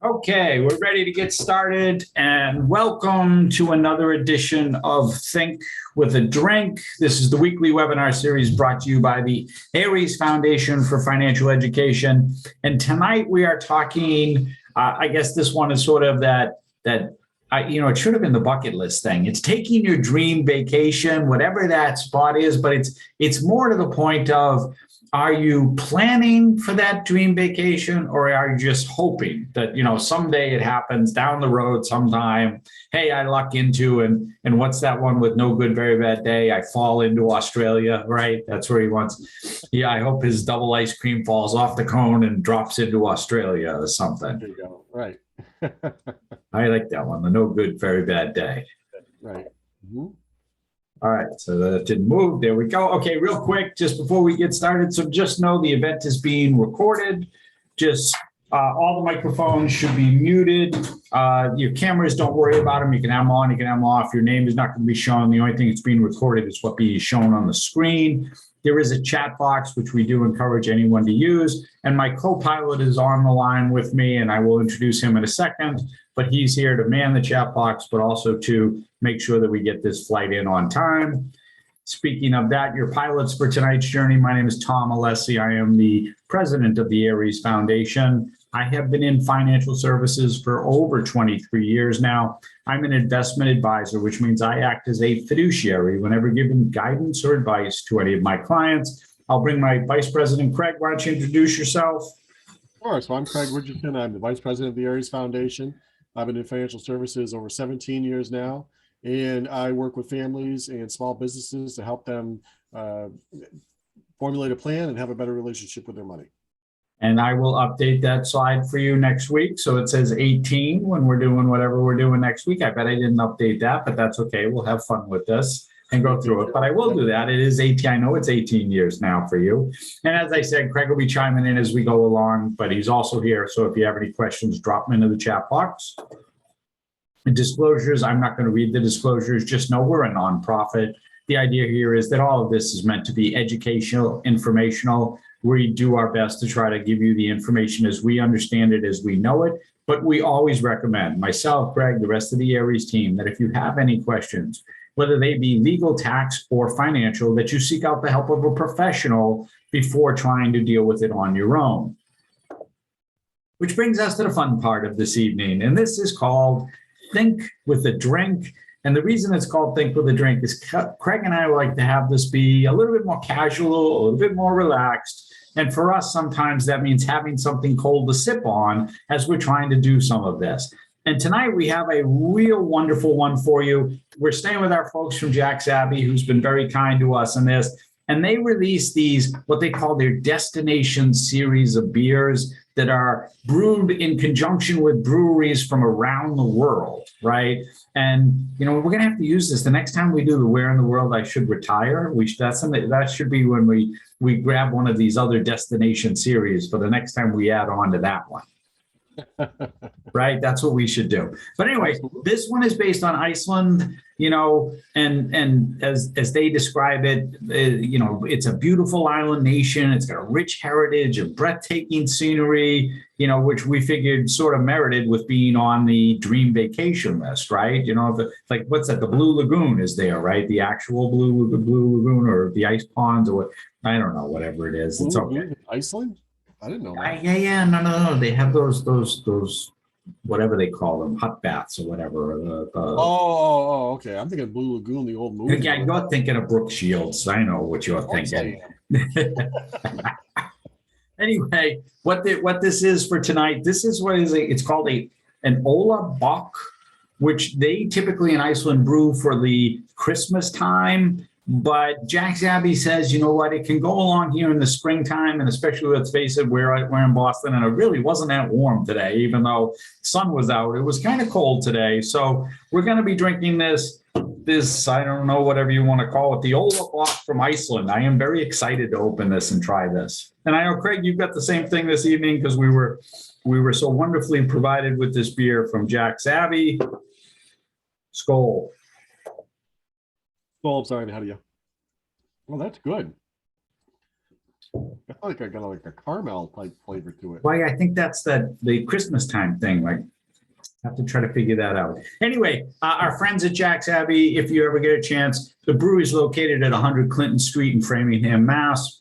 Okay, we're ready to get started and welcome to another edition of Think with a Drink. This is the weekly webinar series brought to you by the ARIES Foundation for Financial Education. And tonight we are talking, I guess this one is sort of it should have been the bucket list thing. It's taking your dream vacation, whatever that spot is, but it's more to the point of, are you planning for that dream vacation, or are you just hoping that, someday it happens down the road sometime? Hey, I luck into, and what's that one with No Good, Very Bad Day? I fall into Australia, right? That's where he wants. Yeah, I hope his double ice cream falls off the cone and drops into Australia or something. There you go. Right. I like that one. The No Good, Very Bad Day. Right. Mm-hmm. All right, so that didn't move. There we go. Okay, real quick, just before we get started, so just know the event is being recorded. Just all the microphones should be muted. Your cameras, don't worry about them. You can have them on, you can have them off. Your name is not going to be shown. The only thing that's being recorded is what being shown on the screen. There is a chat box, which we do encourage anyone to use. And my co-pilot is on the line with me, and I will introduce him in a second. But he's here to man the chat box, but also to make sure that we get this flight in on time. Speaking of that, your pilots for tonight's journey, my name is Tom Alessi. I am the president of the ARIES Foundation. I have been in financial services for over 23 years now. I'm an investment advisor, which means I act as a fiduciary whenever giving guidance or advice to any of my clients. I'll bring my vice president, Craig. Why don't you introduce yourself? Sure. So I'm Craig Richardson. I'm the vice president of the ARIES Foundation. I've been in financial services over 17 years now, and I work with families and small businesses to help them formulate a plan and have a better relationship with their money. And I will update that slide for you next week. So it says 18 when we're doing whatever we're doing next week. I bet I didn't update that, but that's okay. We'll have fun with this and go through it. But I will do that. It is 18. I know it's 18 years now for you. And as I said, Craig will be chiming in as we go along, but he's also here. So if you have any questions, drop them into the chat box. And disclosures, I'm not going to read the disclosures. Just know we're a nonprofit. The idea here is that all of this is meant to be educational, informational. We do our best to try to give you the information as we understand it, as we know it. But we always recommend, myself, Greg, the rest of the ARIES team, that if you have any questions, whether they be legal, tax, or financial, that you seek out the help of a professional before trying to deal with it on your own. Which brings us to the fun part of this evening, and this is called Think with a Drink. And the reason it's called Think with a Drink is Craig and I like to have this be a little bit more casual, a little bit more relaxed. And for us, sometimes that means having something cold to sip on as we're trying to do some of this. And tonight we have a real wonderful one for you. We're staying with our folks from Jack's Abbey, who's been very kind to us in this. And they release these, what they call their destination series of beers that are brewed in conjunction with breweries from around the world, right? And, we're going to have to use this. The next time we do the Where in the World I Should Retire, that should be when we grab one of these other destination series for the next time we add on to that one. Right? That's what we should do. But anyway, this one is based on Iceland, and as they describe it, it's a beautiful island nation. It's got a rich heritage and breathtaking scenery, which we figured sort of merited with being on the dream vacation list, right? What's that? The Blue Lagoon is there, right? The actual Blue Lagoon or the ice ponds, or what? I don't know, whatever it is. It's okay. Iceland? I didn't know that. Yeah. No. They have those, whatever they call them, hot baths or whatever. Okay. I'm thinking Blue Lagoon, the old movie. Yeah, you're thinking of Brooke Shields. I know what you're thinking. Anyway, what this is for tonight, this is it's called an Ola Bock, which they typically in Iceland brew for the Christmas time. But Jack's Abbey says, you know what, it can go along here in the springtime, and especially, let's face it, we're in Boston, and it really wasn't that warm today, even though sun was out. It was kind of cold today. So we're going to be drinking this, I don't know, whatever you want to call it, the Ola Bock from Iceland. I am very excited to open this and try this. And I know, Craig, you've got the same thing this evening because we were so wonderfully provided with this beer from Jack's Abbey. Skål. Oh, I'm sorry. How do you? Well, that's good. I feel like I got like a caramel type flavor to it. Why, I think that's the Christmas time thing, like, have to try to figure that out. Anyway, our friends at Jack's Abbey, if you ever get a chance, the brewery is located at 100 Clinton Street in Framingham, Mass.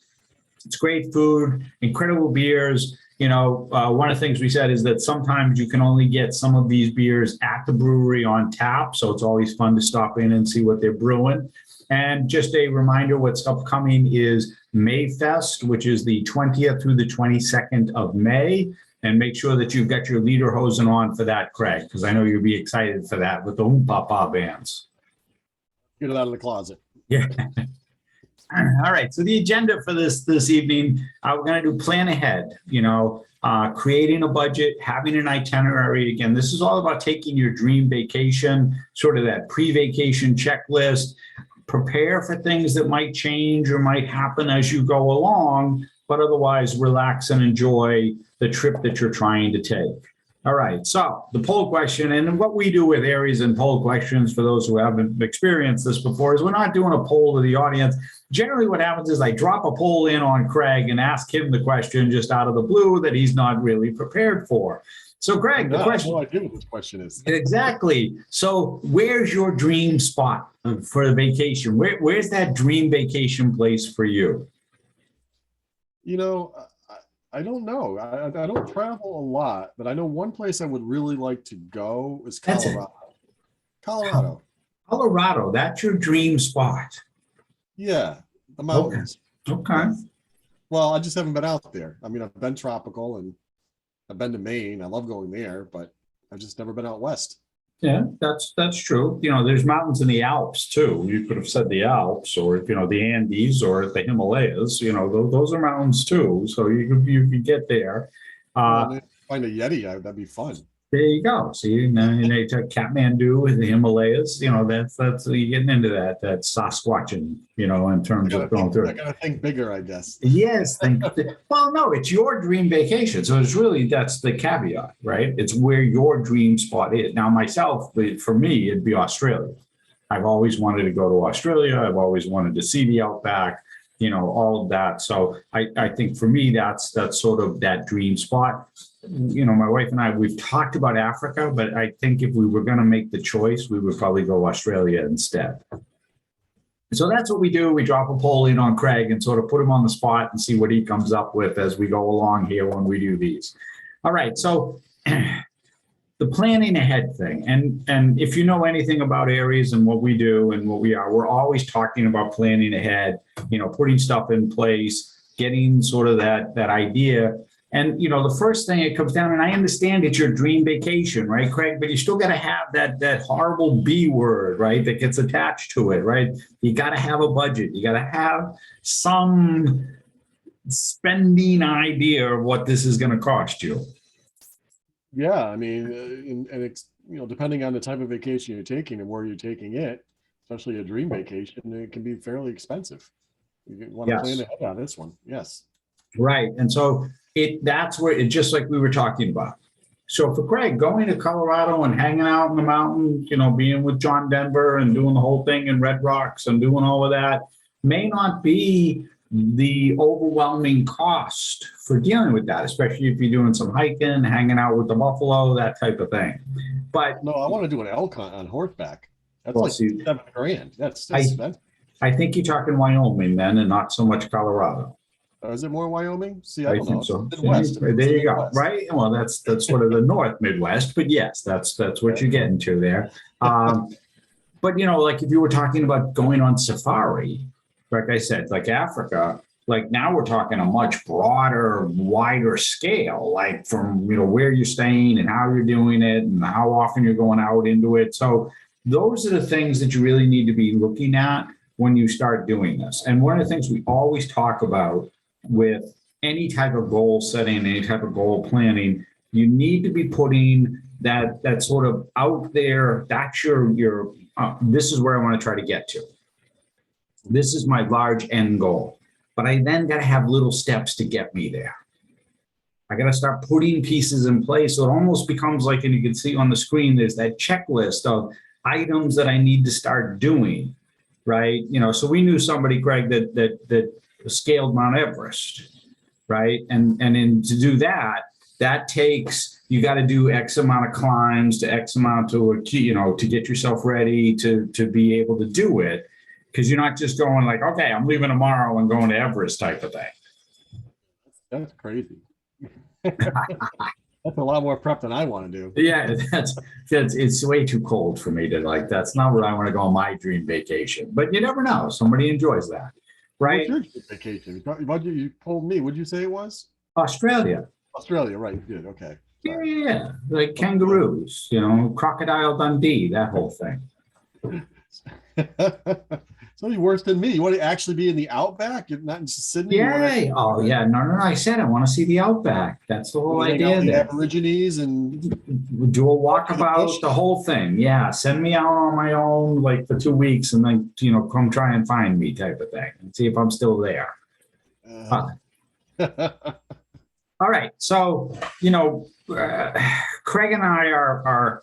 It's great food, incredible beers. One of the things we said is that sometimes you can only get some of these beers at the brewery on tap. So it's always fun to stop in and see what they're brewing. And just a reminder, what's upcoming is Mayfest, which is the 20th through the 22nd of May. And make sure that you've got your leader hosen on for that, Craig, because I know you'll be excited for that with the Oom Papa bands. Get it out of the closet. Yeah. All right. So the agenda for this evening, we're going to do plan ahead, creating a budget, having an itinerary. Again, this is all about taking your dream vacation, sort of that pre-vacation checklist, prepare for things that might change or might happen as you go along, but otherwise relax and enjoy the trip that you're trying to take. All right, so the poll question, and what we do with ARIES and poll questions, for those who haven't experienced this before, is we're not doing a poll to the audience. Generally what happens is I drop a poll in on Craig and ask him the question just out of the blue that he's not really prepared for. So Craig, the question. What I do with this question is. Exactly. So where's your dream spot for the vacation? Where's that dream vacation place for you? I don't know. I don't travel a lot, but I know one place I would really like to go is Colorado. Colorado, that's your dream spot. Yeah, the mountains. Okay. Well, I just haven't been out there. I mean, I've been tropical and I've been to Maine. I love going there, but I've just never been out west. Yeah, that's true. There's mountains in the Alps too. You could have said the Alps, or the Andes, or the Himalayas. Those are mountains too. So you could get there. Find a Yeti. That'd be fun. There you go. See, they took Kathmandu in the Himalayas. That's you're getting into that Sasquatching. In terms of going through. I gotta think bigger, I guess. Yes. Well, no, it's your dream vacation, so that's the caveat, right? It's where your dream spot is. Now, myself, for me, it'd be Australia. I've always wanted to go to Australia. I've always wanted to see the outback. All of that. So I think for me, that's sort of that dream spot. My wife and I, we've talked about Africa, but I think if we were going to make the choice, we would probably go Australia instead. So that's what we do. We drop a poll in on Craig and sort of put him on the spot and see what he comes up with as we go along here when we do these. All right. So the planning ahead thing. And if you know anything about ARIES and what we do and what we are, we're always talking about planning ahead, putting stuff in place, getting sort of that idea. And, the first thing it comes down, and I understand it's your dream vacation, right, Craig? But you still got to have that horrible B word, right, that gets attached to it, right? You got to have a budget. You got to have some spending idea of what this is going to cost you. Yeah, I mean, and it's, depending on the type of vacation you're taking and where you're taking it, especially a dream vacation, it can be fairly expensive. You want to plan ahead on this one. Yes. Right. And so that's where it, just like we were talking about. So for Craig, going to Colorado and hanging out in the mountains, being with John Denver and doing the whole thing in Red Rocks and doing all of that may not be the overwhelming cost for dealing with that, especially if you're doing some hiking, hanging out with the buffalo, that type of thing. But no, I want to do an elk hunt on horseback. That's like $7,000. That's expensive. I think you're talking Wyoming then, and not so much Colorado. Is it more Wyoming? See, I don't know. So. Midwest. There you go. Right. Well, that's sort of the North Midwest, but yes, that's what you're getting to there. But like if you were talking about going on safari, like I said, like Africa, like now we're talking a much broader, wider scale, like from where you're staying and how you're doing it and how often you're going out into it. So those are the things that you really need to be looking at when you start doing this. And one of the things we always talk about with any type of goal setting, any type of goal planning, you need to be putting that sort of out there. That's your this is where I want to try to get to. This is my large end goal, but I then got to have little steps to get me there. I got to start putting pieces in place. So it almost becomes like, and you can see on the screen, there's that checklist of items that I need to start doing, right? So we knew somebody, Greg, that scaled Mount Everest, right? And to do that, that takes, you got to do X amount of climbs to X amount to, to get yourself ready to be able to do it. Because you're not just going like, okay, I'm leaving tomorrow and going to Everest type of thing. That's crazy. That's a lot more prep than I want to do. Yeah, it's way too cold for me to like, that's not where I want to go on my dream vacation. But you never know. Somebody enjoys that, right? What's your vacation? You told me, what'd you say it was? Australia. Australia, right. You did. Okay. Yeah, like kangaroos, Crocodile Dundee, that whole thing. It's only worse than me. You want to actually be in the outback? You're not in Sydney? Yeah. Oh, yeah. No. I said I want to see the outback. That's the whole idea. The Aborigines and do a walkabout, the whole thing. Yeah. Send me out on my own, like for 2 weeks, and then come try and find me, type of thing, and see if I'm still there. All right. So Craig and I are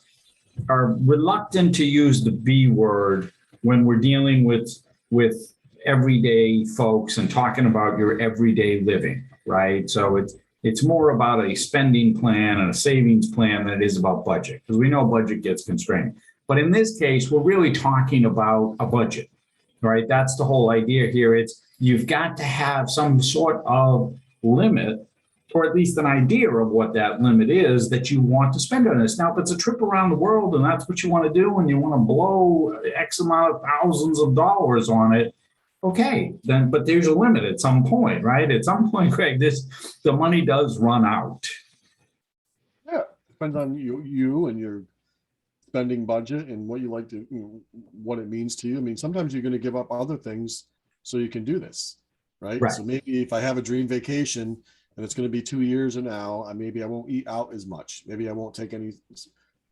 reluctant to use the B word when we're dealing with everyday folks and talking about your everyday living, right? So it's more about a spending plan and a savings plan than it is about budget, because we know budget gets constrained. But in this case, we're really talking about a budget, right? That's the whole idea here. It's you've got to have some sort of limit, or at least an idea of what that limit is that you want to spend on this. Now, if it's a trip around the world and that's what you want to do and you want to blow X amount of thousands of dollars on it, okay, then, but there's a limit at some point, right? At some point, Craig, the money does run out. Yeah, depends on you and your spending budget and what you like to, what it means to you. I mean, sometimes you're going to give up other things so you can do this, right? So maybe if I have a dream vacation and it's going to be 2 years from now, maybe I won't eat out as much. Maybe I won't take any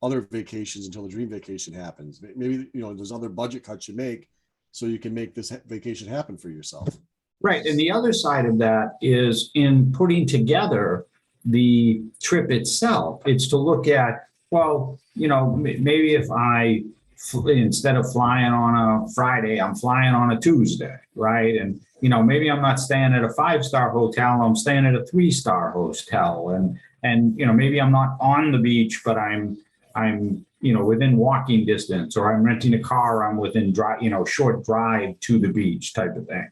other vacations until the dream vacation happens. Maybe, there's other budget cuts you make so you can make this vacation happen for yourself. Right. And the other side of that is in putting together the trip itself, it's to look at, well, maybe if I, instead of flying on a Friday, I'm flying on a Tuesday, right? And, maybe I'm not staying at a 5-star hotel, I'm staying at a 3-star hotel. And, maybe I'm not on the beach, but I'm within walking distance, or I'm renting a car, I'm within short drive to the beach type of thing.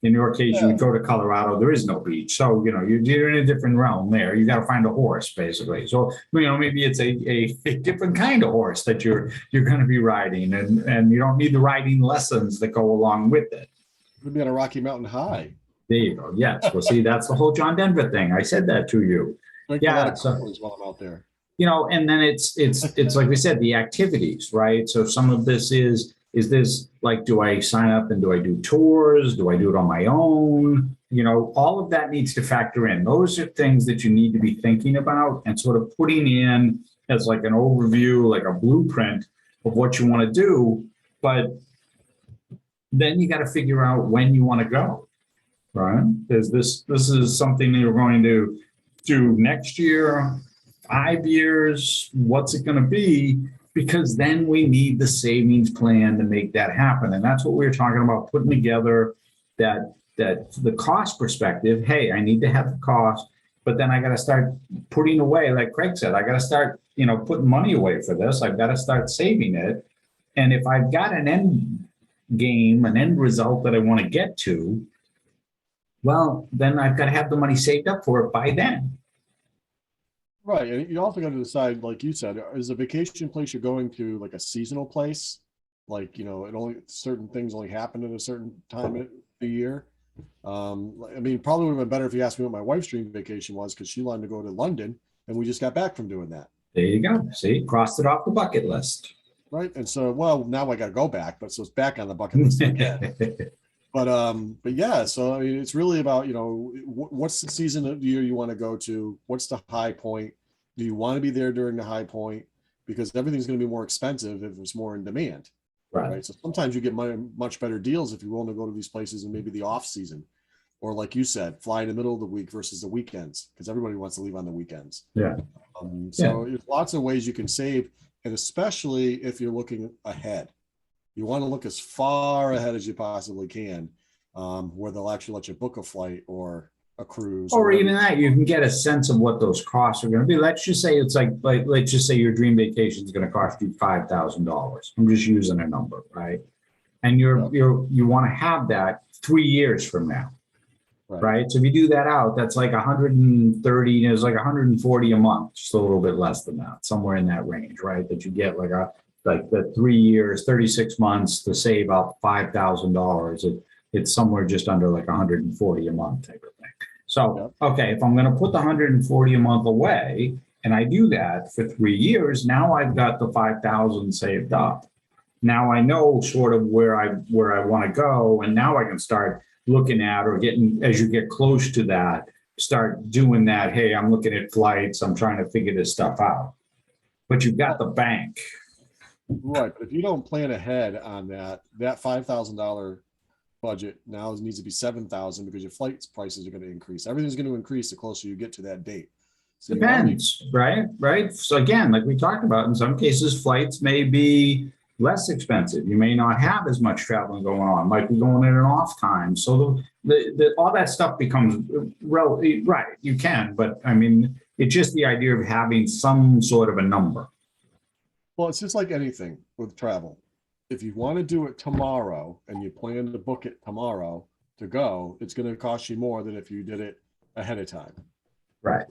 In your case, you would go to Colorado, there is no beach. So, you're in a different realm there. You got to find a horse, basically. So, maybe it's a different kind of horse that you're going to be riding, and you don't need the riding lessons that go along with it. We'd be on a Rocky Mountain high. There you go. Yes. Well, see, that's the whole John Denver thing. I said that to you. Yeah. So, while I'm out there. And then it's like we said, the activities, right? So some of this is this like, do I sign up and do I do tours? Do I do it on my own? All of that needs to factor in. Those are things that you need to be thinking about and sort of putting in as like an overview, like a blueprint of what you want to do. But then you got to figure out when you want to go, right? Because this is something that you're going to do next year, 5 years, what's it going to be? Because then we need the savings plan to make that happen. And that's what we were talking about, putting together that the cost perspective. Hey, I need to have the cost, but then I got to start putting away, like Craig said, I got to start, putting money away for this. I've got to start saving it. And if I've got an end game, an end result that I want to get to, well, then I've got to have the money saved up for it by then. Right. And you also got to decide, like you said, is a vacation place you're going to like a seasonal place? Like, certain things only happen at a certain time of the year. Probably would have been better if you asked me what my wife's dream vacation was, because she wanted to go to London and we just got back from doing that. There you go. See, crossed it off the bucket list. Right. And so, well, now I got to go back, but so it's back on the bucket list again. But yeah, so it's really about, what's the season of the year you want to go to? What's the high point? Do you want to be there during the high point? Because everything's going to be more expensive if it's more in demand. Right. So sometimes you get much better deals if you're willing to go to these places in maybe the off season, or like you said, fly in the middle of the week versus the weekends, because everybody wants to leave on the weekends. Yeah. There's lots of ways you can save, and especially if you're looking ahead. You want to look as far ahead as you possibly can. where they'll actually let you book a flight or a cruise. Or whatever. even that, you can get a sense of what those costs are going to be. Let's just say it's like let's just say your dream vacation is going to cost you $5,000. I'm just using a number, right? And you want to have that 3 years from now, right? So if you do that out, that's like 130, it's like 140 a month, just a little bit less than that, somewhere in that range, right? That you get like the 3 years, 36 months to save up $5,000. It's somewhere just under like 140 a month type of thing. So, okay, if I'm going to put the 140 a month away and I do that for 3 years, now I've got the 5,000 saved up. Now I know sort of where I want to go, and now I can start looking at or getting, as you get close to that, start doing that. Hey, I'm looking at flights. I'm trying to figure this stuff out. But you've got the bank. Right, but if you don't plan ahead on that $5,000 budget now needs to be 7,000 because your flight prices are going to increase. Everything's going to increase the closer you get to that date. So depends, right? So again, like we talked about, in some cases, flights may be less expensive. You may not have as much traveling going on. Might be going in an off time. So the all that stuff becomes right. You can, but I mean, it's just the idea of having some sort of a number. Well, it's just like anything with travel. If you want to do it tomorrow and you plan to book it tomorrow to go, it's going to cost you more than if you did it ahead of time. Right.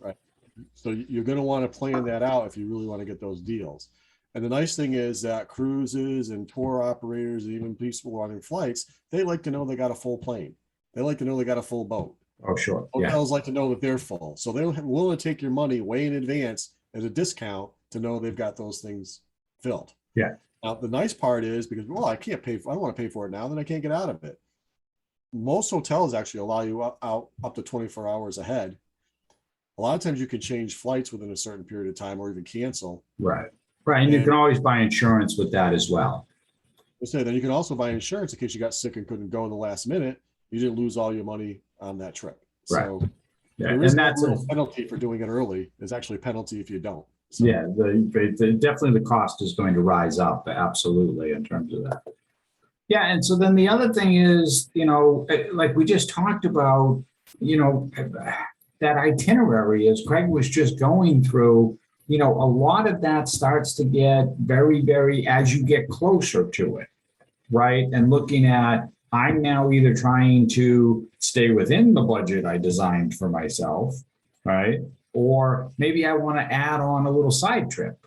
So you're going to want to plan that out if you really want to get those deals. And the nice thing is that cruises and tour operators, even people running flights, they like to know they got a full plane. They like to know they got a full boat. Oh, sure. Hotels like to know that they're full. So they're willing to take your money way in advance as a discount to know they've got those things filled. Yeah. Now, the nice part is because, well, I don't want to pay for it now, then I can't get out of it. Most hotels actually allow you out up to 24 hours ahead. A lot of times you can change flights within a certain period of time or even cancel. Right. And you can always buy insurance with that as well. Then you can also buy insurance in case you got sick and couldn't go in the last minute. You didn't lose all your money on that trip. Right. So there is no penalty for doing it early. There's actually a penalty if you don't. So. Yeah, definitely the cost is going to rise up, absolutely, in terms of that. Yeah, and so then the other thing is, like we just talked about, that itinerary, as Craig was just going through, a lot of that starts to get very, very, as you get closer to it, right? And looking at, I'm now either trying to stay within the budget I designed for myself, right? Or maybe I want to add on a little side trip.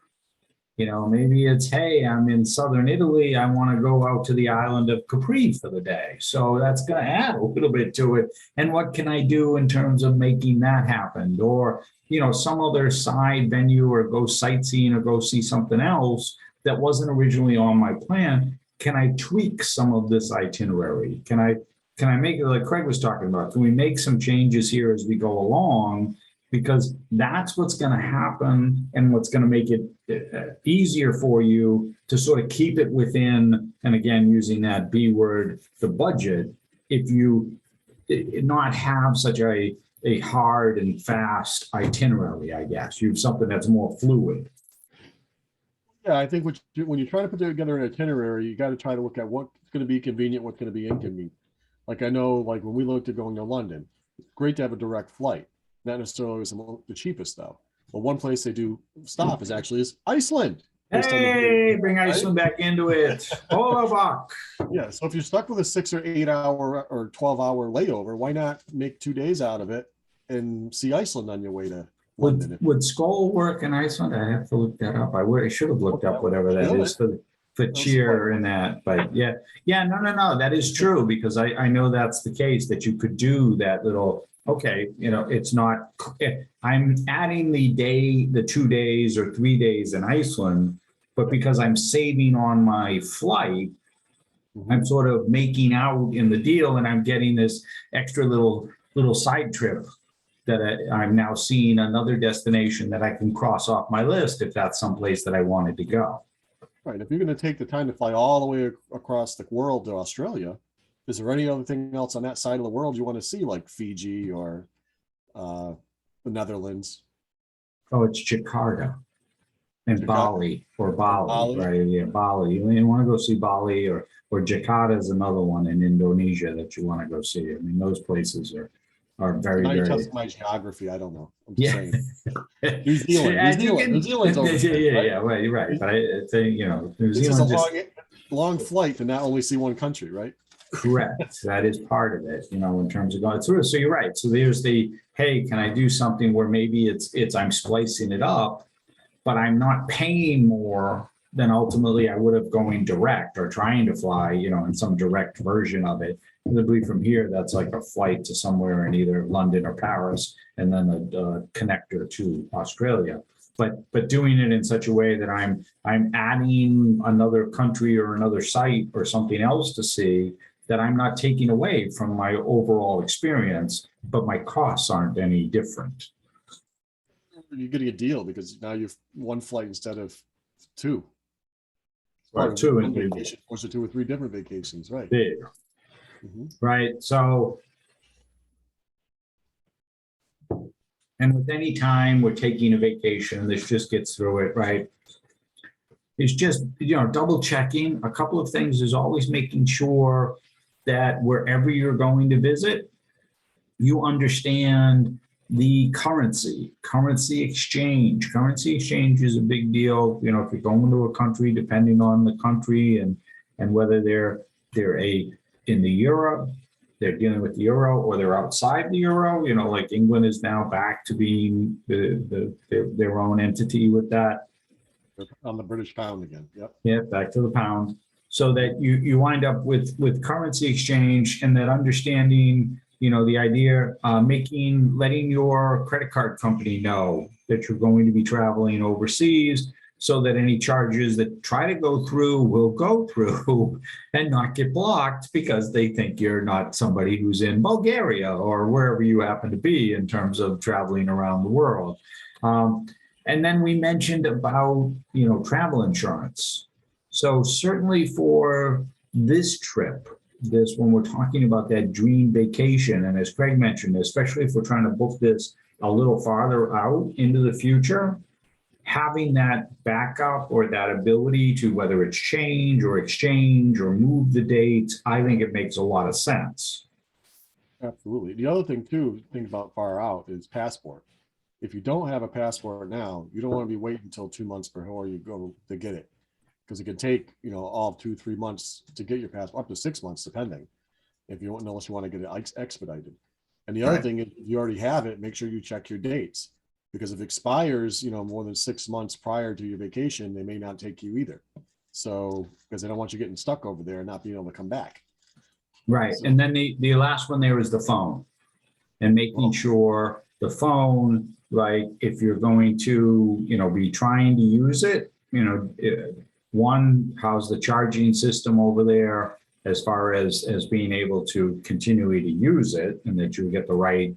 Maybe it's, hey, I'm in southern Italy. I want to go out to the island of Capri for the day. So that's going to add a little bit to it. And what can I do in terms of making that happen? Or, some other side venue, or go sightseeing, or go see something else that wasn't originally on my plan. Can I tweak some of this itinerary? Can I make it like Craig was talking about? Can we make some changes here as we go along? Because that's what's going to happen, and what's going to make it easier for you to sort of keep it within, and again, using that B word, the budget, if you not have such a hard and fast itinerary, I guess. You have something that's more fluid. Yeah, I think when you're trying to put together an itinerary, you got to try to look at what's going to be convenient, what's going to be inconvenient. Like I know, like when we looked at going to London, it's great to have a direct flight. Not necessarily the cheapest though. But one place they do stop is Iceland. Hey, bring Iceland back into it. Walkabout. Yeah, so if you're stuck with a 6 or 8 hour or 12-hour layover, why not make 2 days out of it and see Iceland on your way to London? Would Skoll work in Iceland? I have to look that up. I should have looked up whatever that is for cheer and that. But yeah, no, that is true, because I know that's the case, that you could do that little. Okay, it's not, I'm adding the 2 days or 3 days in Iceland, but because I'm saving on my flight, I'm sort of making out in the deal, and I'm getting this extra little side trip that I'm now seeing another destination that I can cross off my list if that's someplace that I wanted to go. Right. If you're going to take the time to fly all the way across the world to Australia, is there any other thing else on that side of the world you want to see, like Fiji or the Netherlands? Oh, it's Jakarta. And Jakarta. Bali or Bali, Bali. right? Yeah, Bali. You want to go see Bali or Jakarta is another one in Indonesia that you want to go see. I mean, those places are So very, now you're very, testing my geography. I don't know. I'm just yeah. saying. New Zealand. New And you Zealand. can, New Zealand's over yeah, there, yeah, right? yeah, right, you're right. But I think, New It's just a Zealand just long flight to not only see one country, right? correct. That is part of it, in terms of going through. So you're right. So there's hey, can I do something where maybe it's I'm splicing it up, but I'm not paying more than ultimately I would have going direct or trying to fly, in some direct version of it. I believe from here, that's like a flight to somewhere in either London or Paris, and then a connector to Australia. But doing it in such a way that I'm adding another country or another site or something else to see that I'm not taking away from my overall experience, but my costs aren't any different. You're getting a deal because now you've one flight instead of two. Or two one and vacation, or so 2 or 3 different vacations, right? big, right? So, and with any time we're taking a vacation, this just gets through it, right? It's just, double checking. A couple of things is always making sure that wherever you're going to visit, you understand the currency exchange. Currency exchange is a big deal. If you're going to a country, depending on the country and whether they're in the euro, they're dealing with the euro, or they're outside the euro. Like England is now back to being their own entity with that. On the British pound again. Yep. Yeah, back to the pound. So that you wind up with currency exchange and that understanding, the idea, letting your credit card company know that you're going to be traveling overseas so that any charges that try to go through will go through and not get blocked because they think you're not somebody who's in Bulgaria or wherever you happen to be in terms of traveling around the world. And then we mentioned about, travel insurance. So certainly for this trip, when we're talking about that dream vacation, and as Craig mentioned, especially if we're trying to book this a little farther out into the future, having that backup or that ability to whether it's change or exchange or move the dates, I think it makes a lot of sense. Absolutely. The other thing too, think about far out is passport. If you don't have a passport now, you don't want to be waiting until 2 months before you go to get it. Because it can take, all 2-3 months to get your passport, up to 6 months, depending, unless you want to get it expedited. And the other thing is, if you already have it, make sure you check your dates, because if it expires, more than 6 months prior to your vacation, they may not take you either. So, because they don't want you getting stuck over there and not being able to come back. Right. So, and then the last one there is the phone, and making sure the phone, like if you're going to, be trying to use it, one, how's the charging system over there as far as being able to continually to use it, and that you get the right,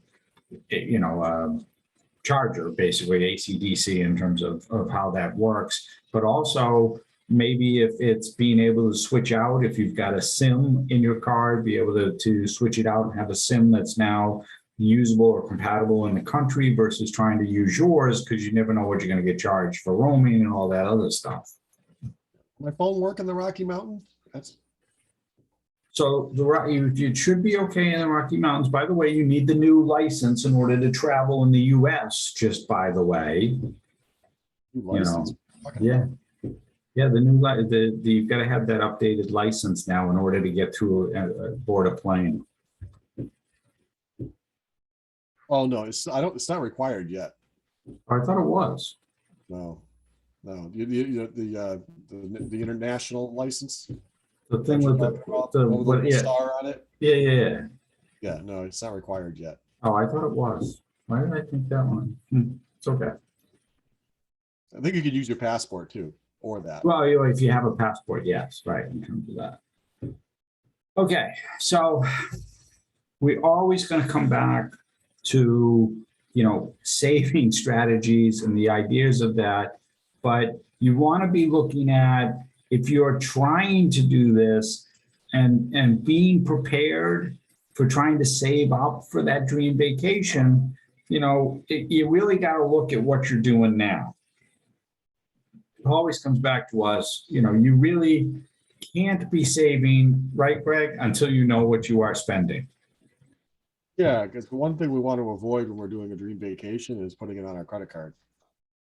charger, basically AC/DC in terms of how that works. But also maybe if it's being able to switch out, if you've got a SIM in your card, be able to switch it out and have a SIM that's now usable or compatible in the country versus trying to use yours, because you never know what you're going to get charged for roaming and all that other stuff. My phone work in the Rocky Mountains? So it should be okay in the Rocky Mountains. By the way, you need the new license in order to travel in the U.S., just by the way. License. Yeah. Yeah, the new you've got to have that updated license now in order to get through board a plane. Oh no, it's not required yet. I thought it was. No. The international license. The thing with the star on it. Yeah. No, it's not required yet. Oh, I thought it was. Why did I think that one? It's okay. I think you could use your passport too, or that. Well, if you have a passport, yes, right, in terms of that. Okay, so we're always going to come back to, saving strategies and the ideas of that, but you want to be looking at, if you're trying to do this and being prepared for trying to save up for that dream vacation, you really got to look at what you're doing now. always comes back to us, you really can't be saving, right, Greg, until you know what you are spending. Yeah, because one thing we want to avoid when we're doing a dream vacation is putting it on our credit card.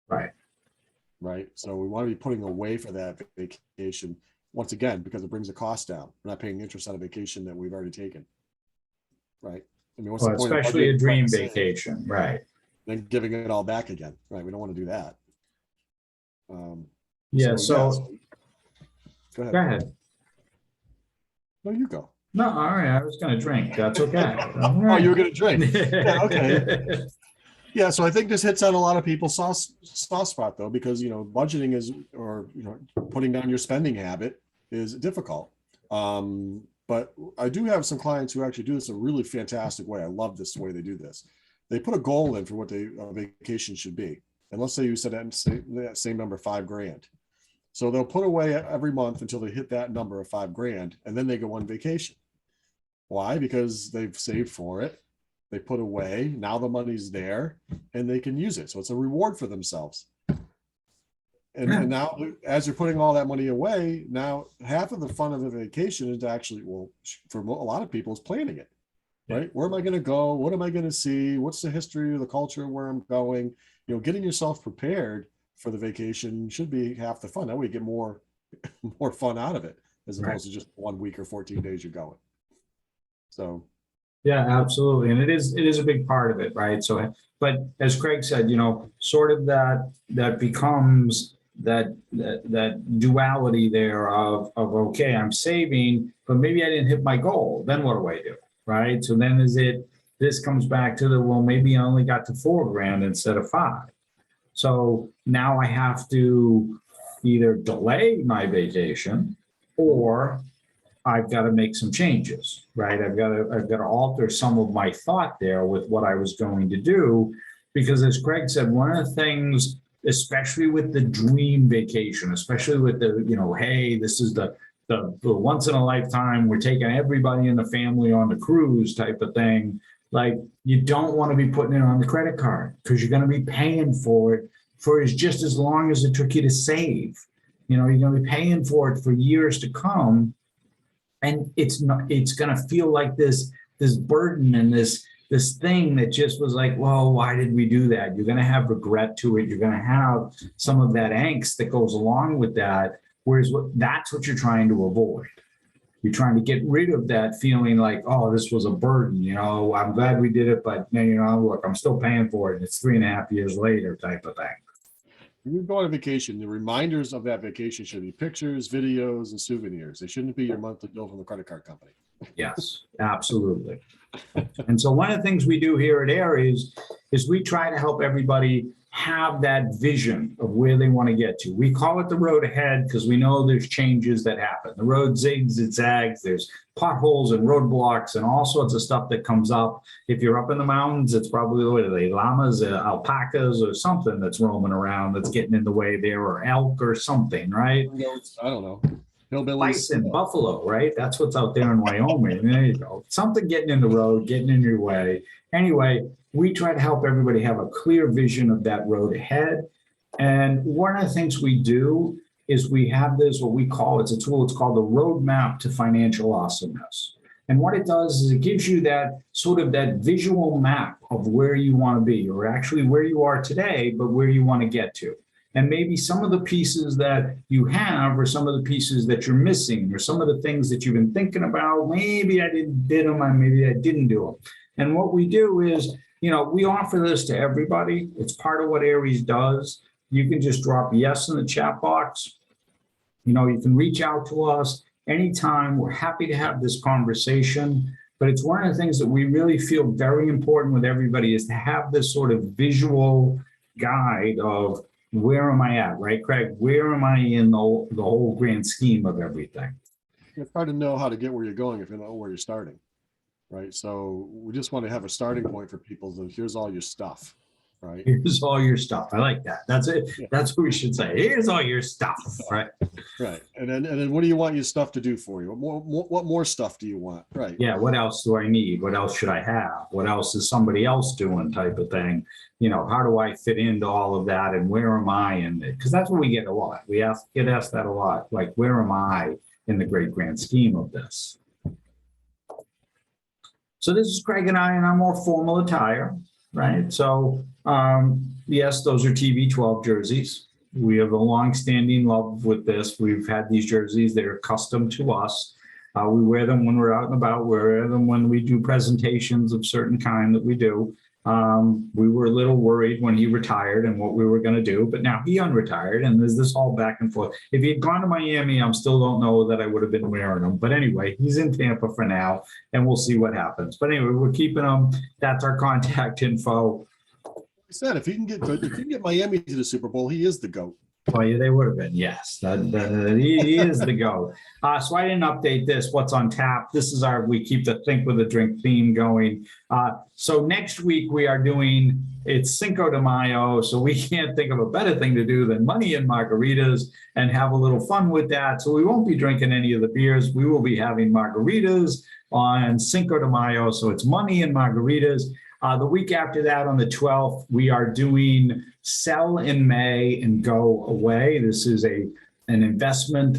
Right. Right. So we want to be putting away for that vacation once again, because it brings the cost down. We're not paying interest on a vacation that we've already taken. Right. I mean, what's Well, the point of especially a budgeting, dream saying, vacation. Right. then giving it all back again? Right. We don't want to do that. Yeah. So go ahead. go ahead. No, you go. No, all right. I was going to drink. That's okay. Oh, you were going to drink. Yeah, okay. Yeah, so I think this hits on a lot of people's soft spot though, because budgeting is, or putting down your spending habit is difficult. But I do have some clients who actually do this a really fantastic way. I love this way they do this. They put a goal in for what a vacation should be, and let's say you said that same number, $5,000. So they'll put away every month until they hit that number of $5,000, and then they go on vacation. Why? Because they've saved for it. They put away, now the money's there and they can use it. So it's a reward for themselves. And now as you're putting all that money away, now half of the fun of a vacation is actually, well, for a lot of people, is planning it, right? Where am I going to go? What am I going to see? What's the history of the culture where I'm going? Getting yourself prepared for the vacation should be half the fun. That way you get more fun out of it, as opposed to just 1 week or 14 days you're going. So. Yeah, absolutely. And it is a big part of it, right? So, but as Craig said, sort of that becomes that duality there of okay, I'm saving, but maybe I didn't hit my goal. Then what do I do? Right. So then this comes back to well, maybe I only got to $4,000 instead of 5. So now I have to either delay my vacation or I've got to make some changes, right? I've got to alter some of my thought there with what I was going to do, because as Craig said, one of the things, especially with the dream vacation, especially with the, hey, this is the once in a lifetime, we're taking everybody in the family on the cruise type of thing. Like, you don't want to be putting it on the credit card, because you're going to be paying for it for just as long as it took you to save. You're going to be paying for it for years to come. And it's going to feel like this burden and this thing that just was like, well, why did we do that? You're going to have regret to it. You're going to have some of that angst that goes along with that. Whereas that's what you're trying to avoid. You're trying to get rid of that feeling like, oh, this was a burden. I'm glad we did it, but look, I'm still paying for it. It's 3.5 years later type of thing. When you go on a vacation, the reminders of that vacation should be pictures, videos, and souvenirs. They shouldn't be your monthly bill from the credit card company. Yes, absolutely. And so one of the things we do here at ARIES is we try to help everybody have that vision of where they want to get to. We call it the road ahead because we know there's changes that happen. The road zigs and zags, there's potholes and roadblocks and all sorts of stuff that comes up. If you're up in the mountains, it's probably llamas, alpacas, or something that's roaming around that's getting in the way there, or elk or something, right? I don't know. Bison, buffalo, right? That's what's out there in Wyoming. There you go. Something getting in the road, getting in your way. Anyway, we try to help everybody have a clear vision of that road ahead. And one of the things we do is we have this, what we call, it's a tool, it's called the Roadmap to Financial Awesomeness. And what it does is it gives you that sort of that visual map of where you want to be, or actually where you are today, but where you want to get to. And maybe some of the pieces that you have, or some of the pieces that you're missing, or some of the things that you've been thinking about, maybe I did them, and maybe I didn't do them. And what we do is, we offer this to everybody. It's part of what ARIES does. You can just drop yes in the chat box. You can reach out to us anytime. We're happy to have this conversation. But it's one of the things that we really feel very important with everybody, is to have this sort of visual guide of, where am I at, right, Craig? Where am I in the whole grand scheme of everything? It's hard to know how to get where you're going if you don't know where you're starting, right? So we just want to have a starting point for people. So here's all your stuff, right? Here's all your stuff. I like that. That's it. Yeah. That's what we should say. Here's all your stuff, right? Right. And then what do you want your stuff to do for you? What more stuff do you want? Right. Yeah, what else do I need? What else should I have? What else is somebody else doing type of thing? You know, how do I fit into all of that and where am I in it? Because that's what we get a lot. We get asked that a lot. Like, where am I in the great grand scheme of this? So this is Craig and I in our more formal attire, right? So yes, those are TB12 jerseys. We have a long-standing love with this. We've had these jerseys. They're custom to us. We wear them when we're out and about. We wear them when we do presentations of certain kind that we do. We were a little worried when he retired and what we were going to do, but now he unretired and there's this all back and forth. If he had gone to Miami, I still don't know that I would have been wearing them. But anyway, he's in Tampa for now and we'll see what happens. But anyway, we're keeping them. That's our contact info. He said if he can get Miami to the Super Bowl, he is the GOAT. Well, yeah, they would have been, yes. He is the GOAT. So I didn't update this. What's on tap? This is we keep the Think with a Drink theme going. So next week we are doing, it's Cinco de Mayo, so we can't think of a better thing to do than money and margaritas and have a little fun with that. So we won't be drinking any of the beers. We will be having margaritas on Cinco de Mayo. So it's money and margaritas. The week after that, on the 12th, we are doing Sell in May and Go Away. This is an investment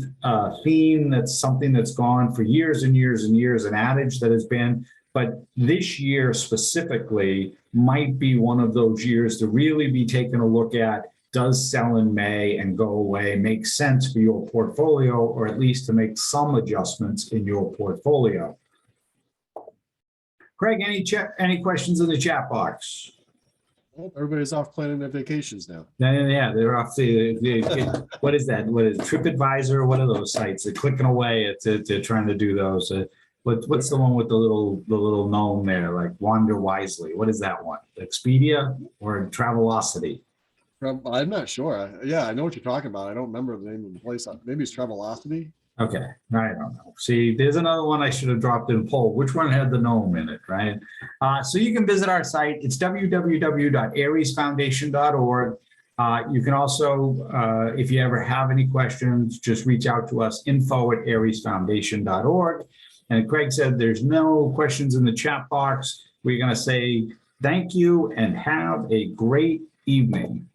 theme. That's something that's gone for years and years and years, an adage that has been. But this year specifically might be one of those years to really be taking a look at, does sell in May and go away make sense for your portfolio, or at least to make some adjustments in your portfolio? Craig, any questions in the chat box? Well, everybody's off planning their vacations now. Yeah, they're off the what is that? What is TripAdvisor? What are those sites? They're clicking away at trying to do those. What's the one with the little gnome there? Like Wander Wisely. What is that one? Expedia or Travelocity? I'm not sure. Yeah, I know what you're talking about. I don't remember the name of the place. Maybe it's Travelocity. Okay, I don't know. See, there's another one I should have dropped in a poll. Which one had the gnome in it, right? So you can visit our site. It's www.ariesfoundation.org. You can also, if you ever have any questions, just reach out to us, info@ariesfoundation.org. And Craig said there's no questions in the chat box. We're going to say thank you and have a great evening.